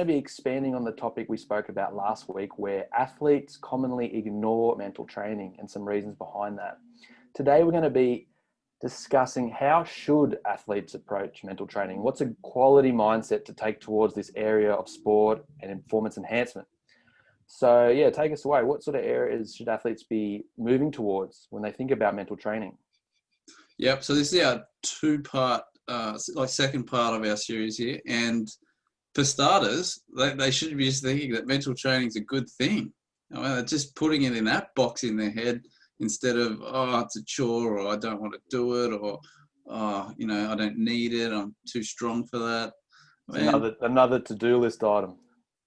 to be expanding on the topic we spoke about last week, where athletes commonly ignore mental training and some reasons behind that. Today, we're going to be discussing how should athletes approach mental training. What's a quality mindset to take towards this area of sport and performance enhancement? So yeah, take us away. What sort of areas should athletes be moving towards when they think about mental training? Yep. So this is our two-part, second part of our series here. And for starters, they should be just thinking that mental training is a good thing. Just putting it in that box in their head instead of, oh, it's a chore, or I don't want to do it, or, oh, I don't need it, I'm too strong for that. Another to-do list item.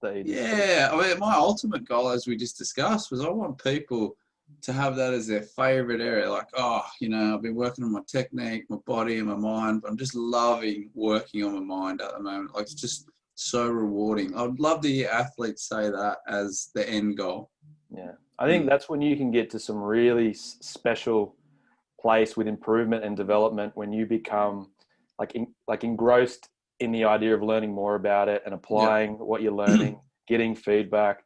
Yeah, my ultimate goal, as we just discussed, was I want people to have that as their favorite area. Like, I've been working on my technique, my body, and my mind, but I'm just loving working on my mind at the moment. Like, it's just so rewarding. I'd love to hear athletes say that as the end goal. Yeah, I think that's when you can get to some really special place with improvement and development, when you become engrossed in the idea of learning more about it and applying what you're learning, getting feedback,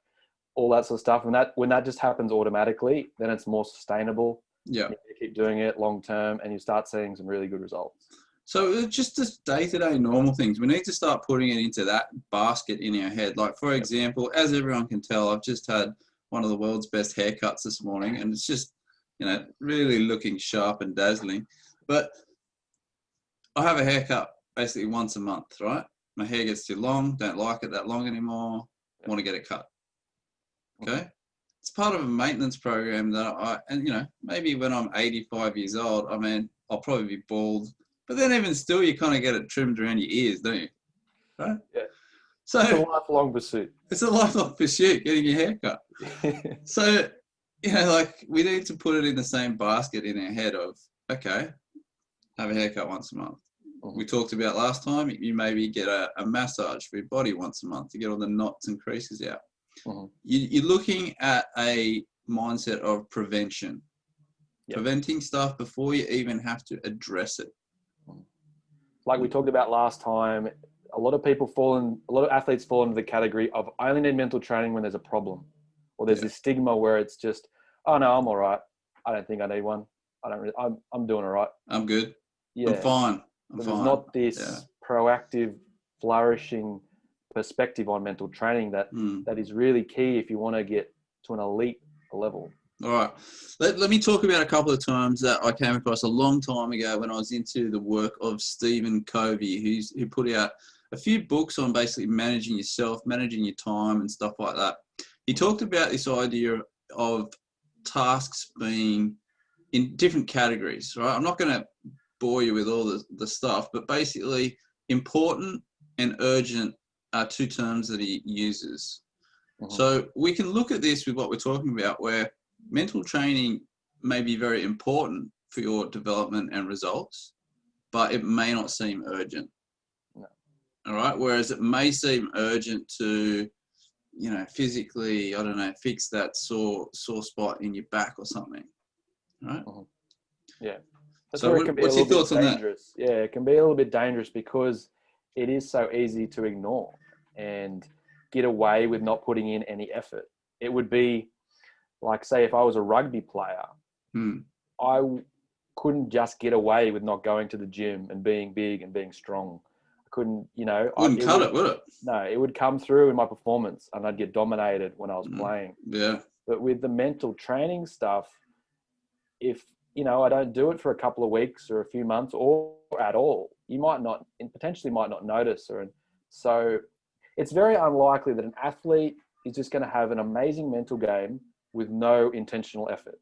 all that sort of stuff. And when that just happens automatically, then it's more sustainable. Yeah. You keep doing it long term and you start seeing some really good results. So just the day-to-day normal things, we need to start putting it into that basket in our head. Like, for example, as everyone can tell, I've just had one of the world's best haircuts this morning, and it's just, really looking sharp and dazzling. But I have a haircut basically once a month, right? My hair gets too long, don't like it that long anymore, want to get it cut. Okay? It's part of a maintenance program that maybe when I'm 85 years old, I'll probably be bald. But then even still, you kind of get it trimmed around your ears, don't you? Right? Yeah. So it's a lifelong pursuit. It's a lifelong pursuit, getting your hair cut. So, we need to put it in the same basket in our head of, okay, have a haircut once a month. We talked about last time, you maybe get a massage for your body once a month to get all the knots and creases out. You're looking at a mindset of prevention, preventing stuff before you even have to address it. Like we talked about last time, a lot of athletes fall into the category of I only need mental training when there's a problem, or there's this stigma where it's just, oh no, I'm all right. I don't think I need one. I'm doing all right. I'm good. Yeah. I'm fine. There's not this proactive, flourishing perspective on mental training that is really key if you want to get to an elite level. All right. Let me talk about a couple of terms that I came across a long time ago when I was into the work of Stephen Covey, who put out a few books on basically managing yourself, managing your time and stuff like that. He talked about this idea of tasks being in different categories, right? I'm not going to bore you with all the stuff, but basically important and urgent are two terms that he uses. So we can look at this with what we're talking about, where mental training may be very important for your development and results, but it may not seem urgent. No. All right. Whereas it may seem urgent to, physically, I don't know, fix that sore spot in your back or something. Right. Yeah. That's so what's your thoughts on that? Yeah, it can be a little bit dangerous because it is so easy to ignore and get away with not putting in any effort. It would be like, say, if I was a rugby player, I couldn't just get away with not going to the gym and being big and being strong. I couldn't, Wouldn't cut it, would it? No, it would come through in my performance and I'd get dominated when I was playing. Yeah. But with the mental training stuff, if, I don't do it for a couple of weeks or a few months or at all, you might not, and potentially might not notice. So it's very unlikely that an athlete is just going to have an amazing mental game with no intentional effort.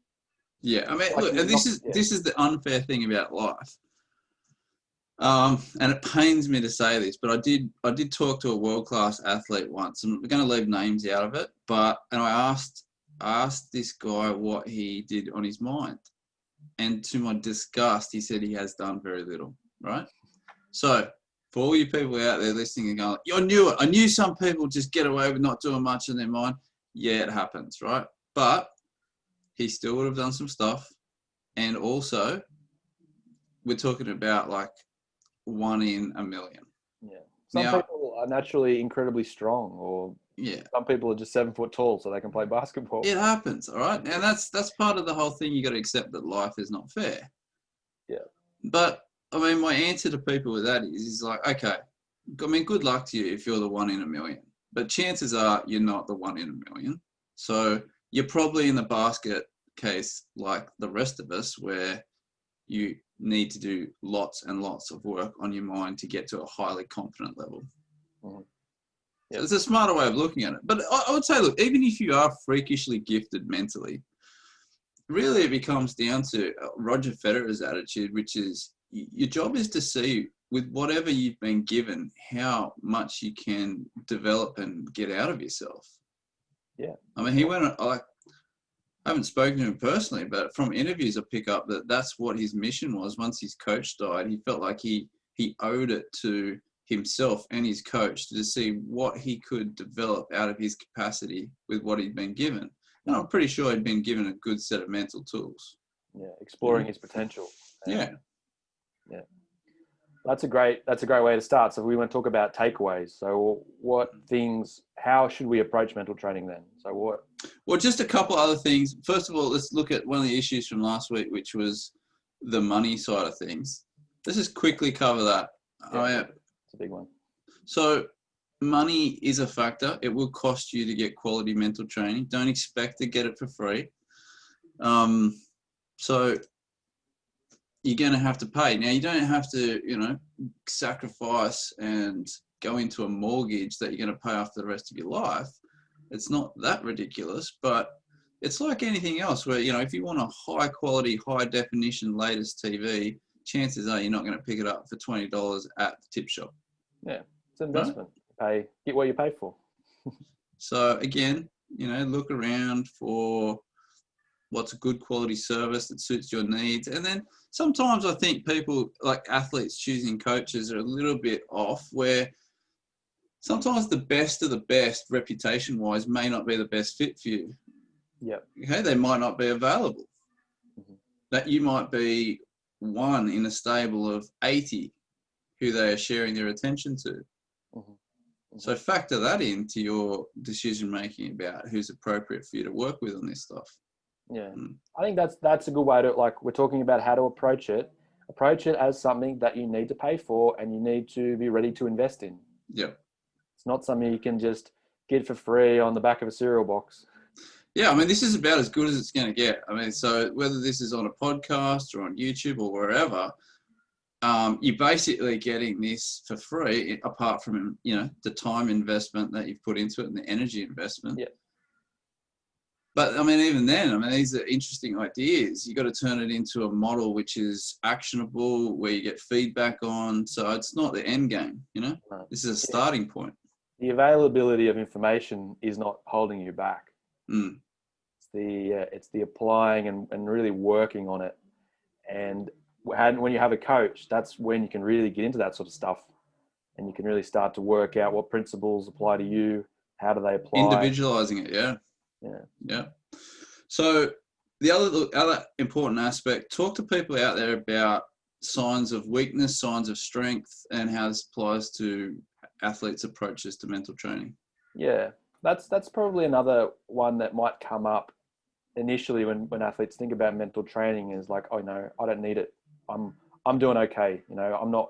Yeah, look, and this is the unfair thing about life. And it pains me to say this, but I did talk to a world-class athlete once, and we're going to leave names out of it. And I asked this guy what he did on his mind, and to my disgust, he said he has done very little. Right? So for all you people out there listening and going, I knew it. I knew some people just get away with not doing much in their mind. Yeah, it happens, right? But he still would have done some stuff. And also, we're talking about like 1 in a million. Yeah. Some Now, people are naturally incredibly strong, or yeah, some people are just 7 foot tall, so they can play basketball. it happens, all right? And that's part of the whole thing. You got to accept that life is not fair. Yeah. But I mean, my answer to people with that is like, okay, I mean, good luck to you if you're the 1 in a million. But chances are you're not the 1 in a million. So you're probably in the basket case like the rest of us, where you need to do lots and lots of work on your mind to get to a highly confident level. Mhm. So Yep. it's a smarter way of looking at it. But I would say, look, even if you are freakishly gifted mentally, really it becomes down to Roger Federer's attitude, which is your job is to see with whatever you've been given, how much you can develop and get out of yourself. Yeah. I mean, he went, I haven't spoken to him personally, but from interviews I pick up that that's what his mission was. Once his coach died, he felt like he owed it to himself and his coach to see what he could develop out of his capacity with what he'd been given. And I'm pretty sure he'd been given a good set of mental tools. Yeah. Exploring his potential. Yeah. Yeah. That's a great way to start. So we want to talk about takeaways. So how should we approach mental training then? So what? Well, just a couple other things. First of all, let's look at one of the issues from last week, which was the money side of things. Let's just quickly cover that. Yeah, it's a big one. So money is a factor. It will cost you to get quality mental training. Don't expect to get it for free. So you're going to have to pay. Now, you don't have to, sacrifice and go into a mortgage that you're going to pay off for the rest of your life. It's not that ridiculous, but it's like anything else where, if you want a high quality, high definition, latest TV, chances are you're not going to pick it up for $20 at the tip shop. Yeah, it's an investment. Right? Get what you pay for. So again, look around for what's a good quality service that suits your needs. And then sometimes I think people, like athletes choosing coaches, are a little bit off, where sometimes the best of the best reputation-wise may not be the best fit for you. Yep. Okay, they might not be available. Mm-hmm. That you might be one in a stable of 80 who they are sharing their attention to. Mm-hmm. Mm-hmm. So factor that into your decision-making about who's appropriate for you to work with on this stuff. Yeah, I think that's a good way to, like, we're talking about how to approach it. Approach it as something that you need to pay for and you need to be ready to invest in. Yeah. It's not something you can just get for free on the back of a cereal box. Yeah, I mean, this is about as good as it's going to get. I mean, so whether this is on a podcast or on YouTube or wherever, you're basically getting this for free, apart from, the time investment that you've put into it and the energy investment. Yeah. But I mean, even then, these are interesting ideas. You got to turn it into a model which is actionable, where you get feedback on. So it's not the end game, No. This is a starting point. The availability of information is not holding you back. Mm. It's the applying and really working on it. And when you have a coach, that's when you can really get into that sort of stuff, and you can really start to work out what principles apply to you. How do they apply? Individualizing it, yeah. Yeah. So the other important aspect, talk to people out there about signs of weakness, signs of strength, and how this applies to athletes' approaches to mental training. Yeah, that's probably another one that might come up initially when athletes think about mental training, is like, oh no, I don't need it. I'm doing okay. I'm not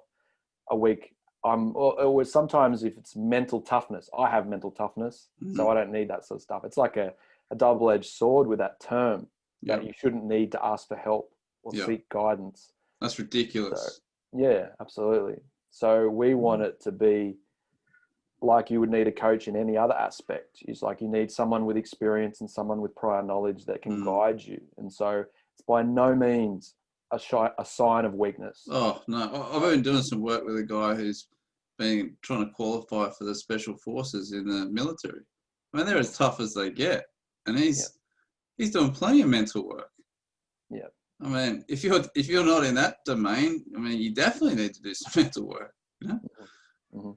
a weak. Or sometimes if it's mental toughness, I have mental toughness, so I don't need that sort of stuff. It's like a double-edged sword with that term, that you shouldn't need to ask for help or seek guidance. That's ridiculous. So, yeah, absolutely. So we want it to be like you would need a coach in any other aspect. It's like you need someone with experience and someone with prior knowledge that can guide you. And so it's by no means a sign of weakness. Oh, no. I've been doing some work with a guy who's been trying to qualify for the special forces in the military. They're as tough as they get. And he's doing plenty of mental work. Yeah. If you're not in that domain, you definitely need to do some mental work. Mm-hmm.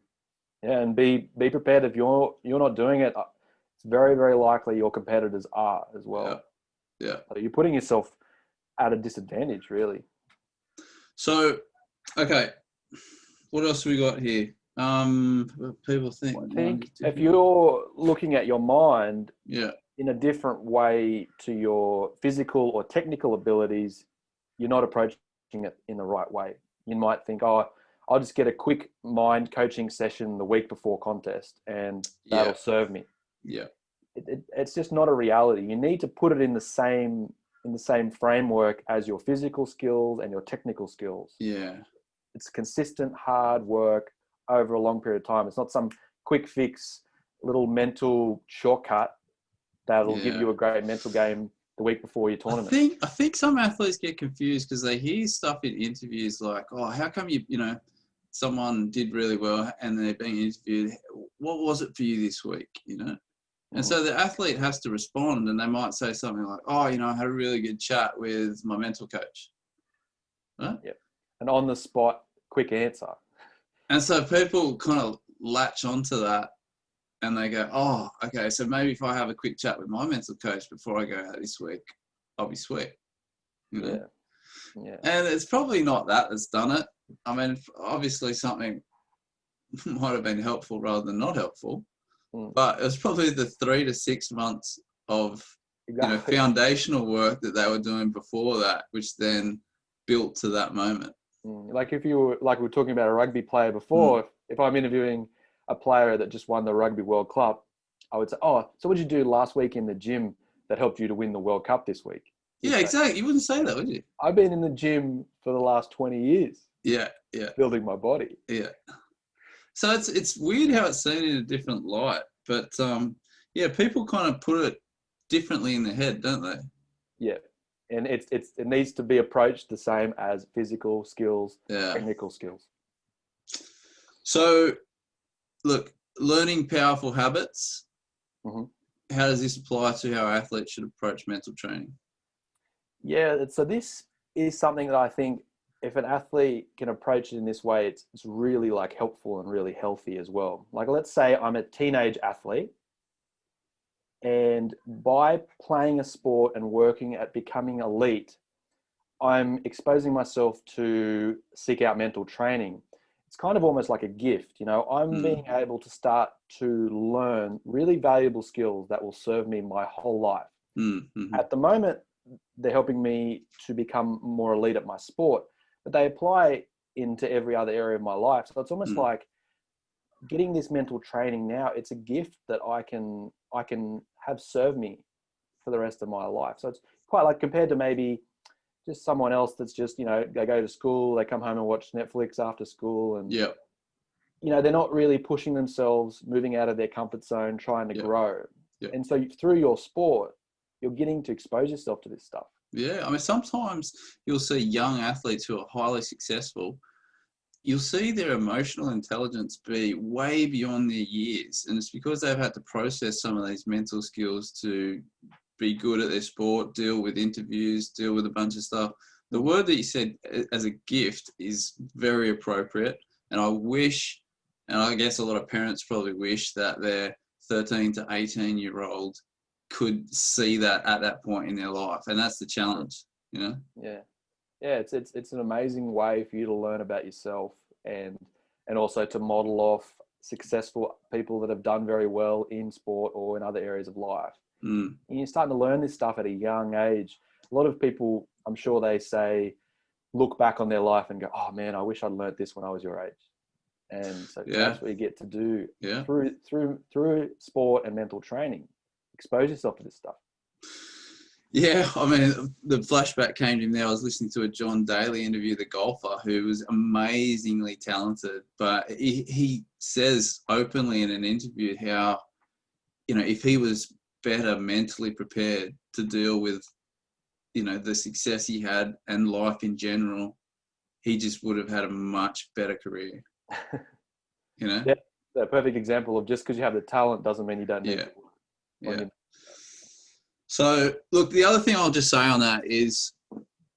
Yeah, and be prepared. If you're not doing it, it's very, very likely your competitors are as well. Yeah. So you're putting yourself at a disadvantage, really. So, okay, what else have we got here? People think. I think if you're looking at your mind Yeah. in a different way to your physical or technical abilities, you're not approaching it in the right way. You might think, oh, I'll just get a quick mind coaching session the week before contest and that'll serve me. Yeah. It's just not a reality. You need to put it in the same framework as your physical skills and your technical skills. Yeah. It's consistent hard work over a long period of time. It's not some quick fix little mental shortcut that'll give you a great mental game the week before your tournament. I think some athletes get confused because they hear stuff in interviews like, oh, how come someone did really well and they're being interviewed. What was it for you this week? And so the athlete has to respond, and they might say something like, oh, I had a really good chat with my mental coach. Right? Yeah. An on the spot, quick answer. And so people kind of latch onto that and they go, oh, okay, so maybe if I have a quick chat with my mental coach before I go out this week, I'll be sweet. Yeah. And it's probably not that that's done it. I mean, obviously something might have been helpful rather than not helpful, but it was probably the 3 to 6 months of foundational work that they were doing before that, which then built to that moment. Like if you were, like we were talking about a rugby player before, if I'm interviewing a player that just won the Rugby World Cup, I would say, oh, so what did you do last week in the gym that helped you to win the World Cup this week? Yeah, exactly. You wouldn't say that, would you? I've been in the gym for the last 20 years. Yeah. Building my body. Yeah. So it's weird how it's seen in a different light, but people kind of put it differently in their head, don't they? Yeah. And it needs to be approached the same as physical skills, technical skills. So, look, learning powerful habits. Mm-hmm. How does this apply to how athletes should approach mental training? Yeah, so this is something that I think if an athlete can approach it in this way, it's really like helpful and really healthy as well. Like let's say I'm a teenage athlete, and by playing a sport and working at becoming elite, I'm exposing myself to seek out mental training. It's kind of almost like a gift, I'm being able to start to learn really valuable skills that will serve me my whole life. Mm-hmm. At the moment, they're helping me to become more elite at my sport, but they apply into every other area of my life. So it's almost like getting this mental training now, it's a gift that I can have served me for the rest of my life. So it's quite like compared to maybe just someone else that's just, they go to school, they come home and watch Netflix after school and, they're not really pushing themselves, moving out of their comfort zone, trying to grow. Yep. And so through your sport, you're getting to expose yourself to this stuff. Yeah. I mean, sometimes you'll see young athletes who are highly successful. You'll see their emotional intelligence be way beyond their years. And it's because they've had to process some of these mental skills to be good at their sport, deal with interviews, deal with a bunch of stuff. The word that you said as a gift is very appropriate. And I wish, and I guess a lot of parents probably wish that their 13 to 18-year-old could see that at that point in their life. And that's the challenge, Yeah. Yeah, it's an amazing way for you to learn about yourself and also to model off successful people that have done very well in sport or in other areas of life. And you're starting to learn this stuff at a young age. A lot of people, I'm sure they say, look back on their life and go, oh man, I wish I'd learned this when I was your age. And so that's what you get to do through sport and mental training. Expose yourself to this stuff. Yeah, I mean, the flashback came to me there. I was listening to a John Daly interview, the golfer, who was amazingly talented. But he says openly in an interview how, if he was better mentally prepared to deal with, the success he had and life in general, he just would have had a much better career. Yeah, a perfect example of just because you have the talent doesn't mean you don't need it. Yeah. So, look, the other thing I'll just say on that is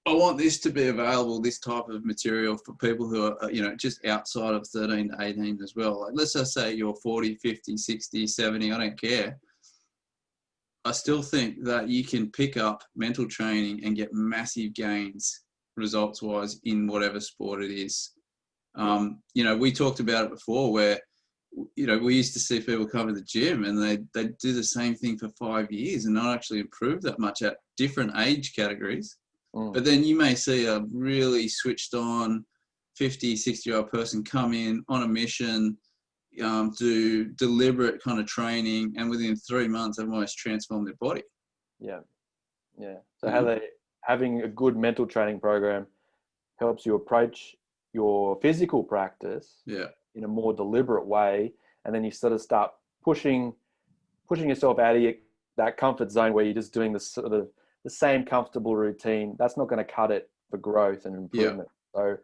I want this to be available, this type of material, for people who are, just outside of 13 to 18 as well. Like, let's just say you're 40, 50, 60, 70, I don't care. I still think that you can pick up mental training and get massive gains results-wise in whatever sport it is. We talked about it before where, we used to see people come to the gym and they do the same thing for 5 years and not actually improve that much at different age categories. But then you may see a really switched on 50, 60-year-old person come in on a mission, do deliberate kind of training, and within 3 months they've almost transformed their body. Yeah. So having a good mental training program helps you approach your physical practice in a more deliberate way, and then you sort of start pushing yourself out of that comfort zone where you're just doing the same comfortable routine. That's not going to cut it for growth and improvement. So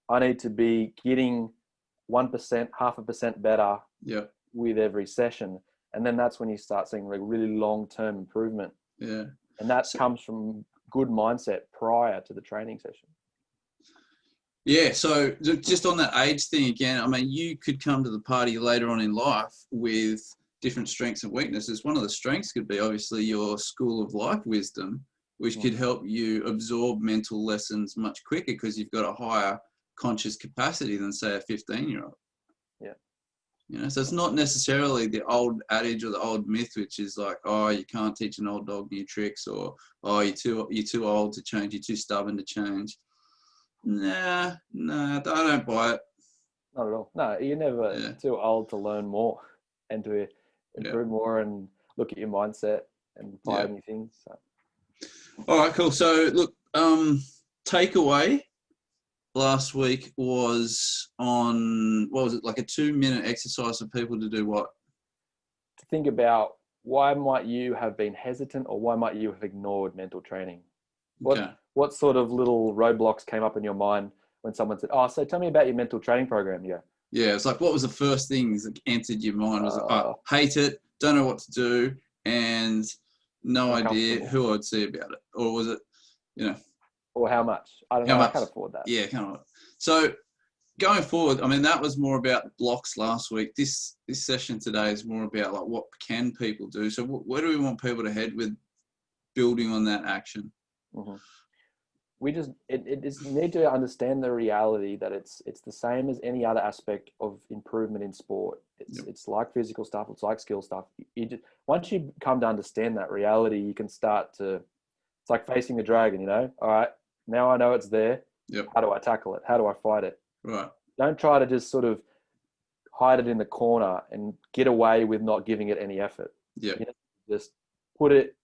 I need to be getting 1%, 0.5% better with every session, and then that's when you start seeing like really long-term improvement. And that comes from good mindset prior to the training session. So just on that age thing again, I mean, you could come to the party later on in life with different strengths and weaknesses. One of the strengths could be obviously your school of life wisdom, which could help you absorb mental lessons much quicker because you've got a higher conscious capacity than, say, a 15-year-old. So it's not necessarily the old adage or the old myth, which is like, oh, you can't teach an old dog new tricks, or oh, you're too old to change, you're too stubborn to change. Nah, I don't buy it. Not at all. No, you're never too old to learn more and to improve more and look at your mindset and apply new things. So. All right, cool. So look, takeaway last week was on, what was it, like a 2-minute exercise for people to do what? To think about why might you have been hesitant, or why might you have ignored mental training? What sort of little roadblocks came up in your mind when someone said, oh, so tell me about your mental training program? Yeah, it's like, what was the first things that entered your mind? Was it, I hate it, don't know what to do, and no idea who I'd see about it? Or was it, or how much? I don't know. I can't afford that. Yeah, can't afford it. So going forward, I mean, that was more about blocks last week. This session today is more about like, what can people do? So where do we want people to head with building on that action? We just need to understand the reality that it's the same as any other aspect of improvement in sport. It's like physical stuff. It's like skill stuff. Once you come to understand that reality, you can start to. It's like facing a dragon. All right, now I know it's there. How do I tackle it? How do I fight it? Right. Don't try to just sort of hide it in the corner and get away with not giving it any effort. Just put it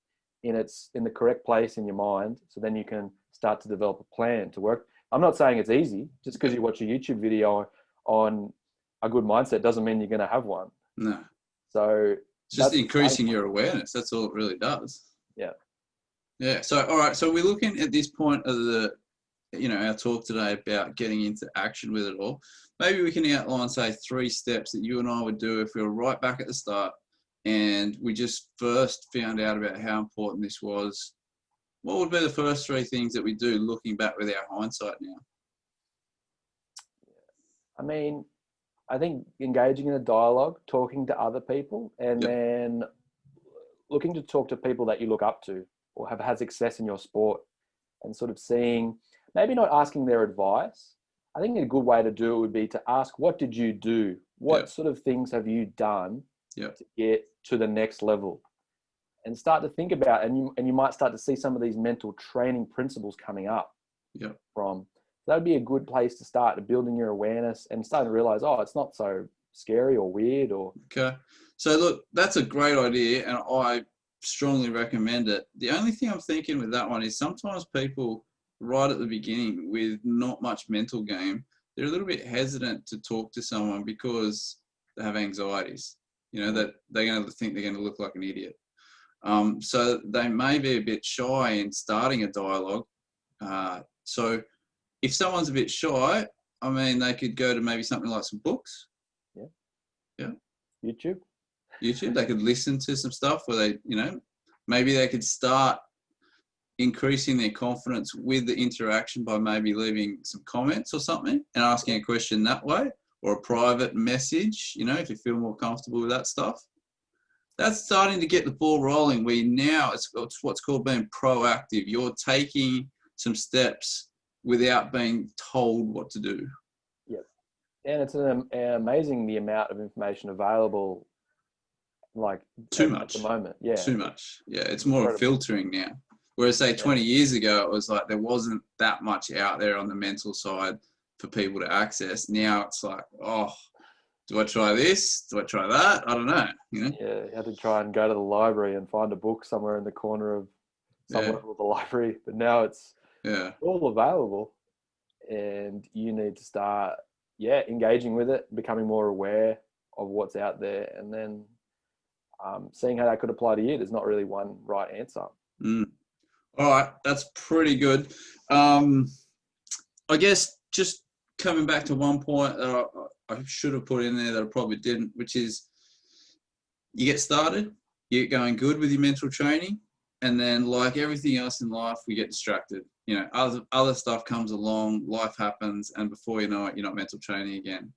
in the correct place in your mind, so then you can start to develop a plan to work. I'm not saying it's easy. Just because you watch a YouTube video on a good mindset doesn't mean you're going to have one. No. So it's just increasing your awareness. That's all it really does. Yeah. So, all right. So we're looking at this point of our talk today about getting into action with it all. Maybe we can outline, say, 3 steps that you and I would do if we were right back at the start and we just first found out about how important this was. What would be the first 3 things that we do looking back with our hindsight now? I mean, I think engaging in a dialogue, talking to other people, and then looking to talk to people that you look up to or have had success in your sport, and sort of seeing, maybe not asking their advice. I think a good way to do it would be to ask, what did you do? What sort of things have you done to get to the next level? And start to think about, and you might start to see some of these mental training principles coming up from. That would be a good place to start building your awareness and starting to realize, oh, it's not so scary or weird. Okay. So look, that's a great idea, and I strongly recommend it. The only thing I'm thinking with that one is sometimes people right at the beginning with not much mental game, they're a little bit hesitant to talk to someone because they have anxieties, that they're going to think they're going to look like an idiot. So they may be a bit shy in starting a dialogue. So if someone's a bit shy, I mean, they could go to maybe something like some books. YouTube. They could listen to some stuff where they, maybe they could start increasing their confidence with the interaction by maybe leaving some comments or something and asking a question that way, or a private message, if you feel more comfortable with that stuff. That's starting to get the ball rolling. It's what's called being proactive. You're taking some steps without being told what to do. And it's amazing the amount of information available, like Too at the much. moment. Yeah, Too much. Yeah, it's more of incredible. filtering now. Whereas say Yeah, 20 years ago, it was like there wasn't that much out there on the mental side for people to access. Now it's like, oh, do I try this? Do I try that? I don't know. You know? yeah. You had to try and go to the library and find a book somewhere in the corner of some Yeah, level of the library, but now it's yeah, all available, and you need to start, yeah, engaging with it, becoming more aware of what's out there, and then seeing how that could apply to you. There's not really one right answer. mm. All right, that's pretty good. I guess just coming back to one point that I should have put in there that I probably didn't, which is you get started, you get going good with your mental training, and then like everything else in life, we get distracted. You know, other stuff comes along, life happens, and before you know it, you're not mental training again.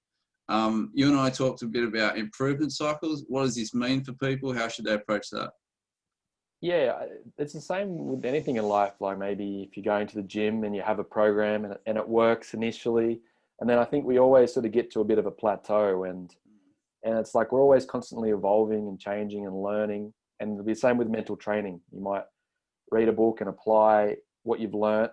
You and I talked a bit about improvement cycles. What does this mean for people? How should they approach that? Yeah, it's the same with anything in life. Like maybe if you're going to the gym and you have a program and it works initially, and then I think we always sort of get to a bit of a plateau, and it's like we're always constantly evolving and changing and learning. And it'll be the same with mental training. You might read a book and apply what you've learnt,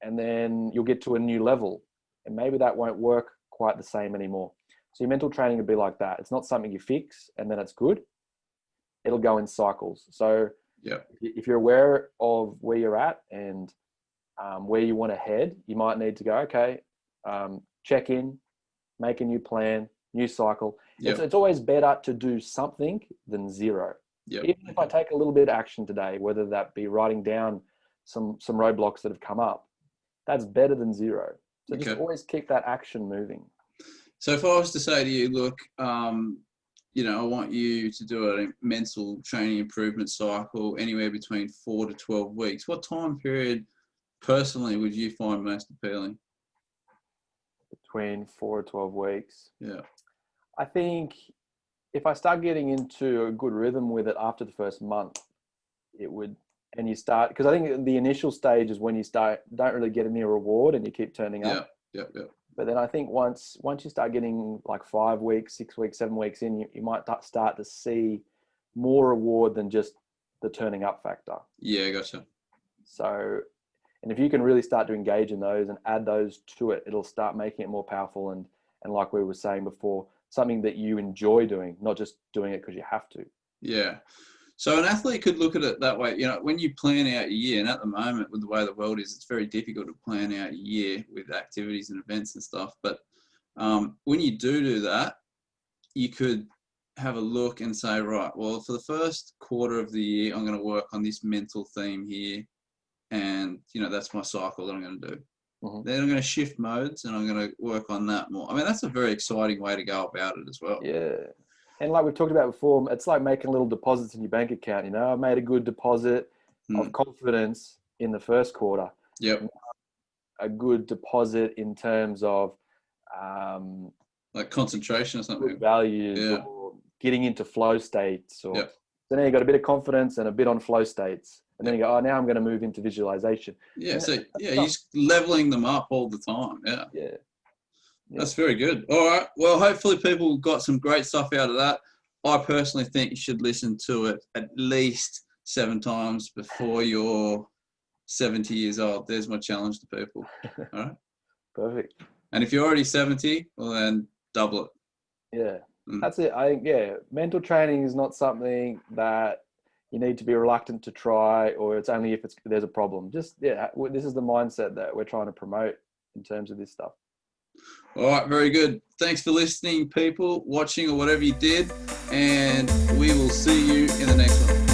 and then you'll get to a new level, and maybe that won't work quite the same anymore. So your mental training would be like that. It's not something you fix and then it's good. It'll go in cycles. So Yeah, if you're aware of where you're at and where you want to head, you might need to go, okay, check in, make a new plan, new cycle. yeah, It's always better to do something than zero. yeah. Even if I take a little bit of action today, whether that be writing down some roadblocks that have come up, that's better than zero. So just Okay. always keep that action moving. So if I was to say to you, look, you know, I want you to do a mental training improvement cycle anywhere between 4 to 12 weeks. What time period personally would you find most appealing? Between 4 to 12 weeks. Yeah, I think if I start getting into a good rhythm with it after the first month, it would, and you start, because I think the initial stage is when you don't really get any reward and you keep turning yeah, up. yeah, yeah. But then I think once you start getting like 5 weeks, 6 weeks, 7 weeks in, you might start to see more reward than just the turning up factor. Yeah, gotcha. So, and if you can really start to engage in those and add those to it, it'll start making it more powerful and like we were saying before, something that you enjoy doing, not just doing it because you have to. Yeah. So an athlete could look at it that way. You know, when you plan out your year, and at the moment with the way the world is, it's very difficult to plan out your year with activities and events and stuff. But when you do that, you could have a look and say, right, well, for the first quarter of the year, I'm going to work on this mental theme here. And, you know, that's my cycle that I'm going to do. Mm-hmm. Then I'm going to shift modes and I'm going to work on that more. I mean, that's a very exciting way to go about it as well. Yeah. And like we've talked about before, it's like making little deposits in your bank account. You know, I made a good deposit of confidence in the first quarter. Yep. A good deposit in terms of like concentration or something. good values, Yeah. or getting into flow states. Or Yep. so now you got a bit of confidence and a bit on flow states. And then you go, oh, now I'm going to move into visualization. Yeah. So yeah, you're just leveling them up all the time. Yeah. Yeah. That's very good. All right. Well, hopefully people got some great stuff out of that. I personally think you should listen to it at least 7 times before you're 70 years old. There's my challenge to people. All right. Perfect. And if you're already 70, well then double it. Yeah. That's it. I think, yeah, mental training is not something that you need to be reluctant to try, or it's only if there's a problem. Just, yeah, this is the mindset that we're trying to promote in terms of this stuff. All right, very good. Thanks for listening, people, watching, or whatever you did, and we will see you in the next one.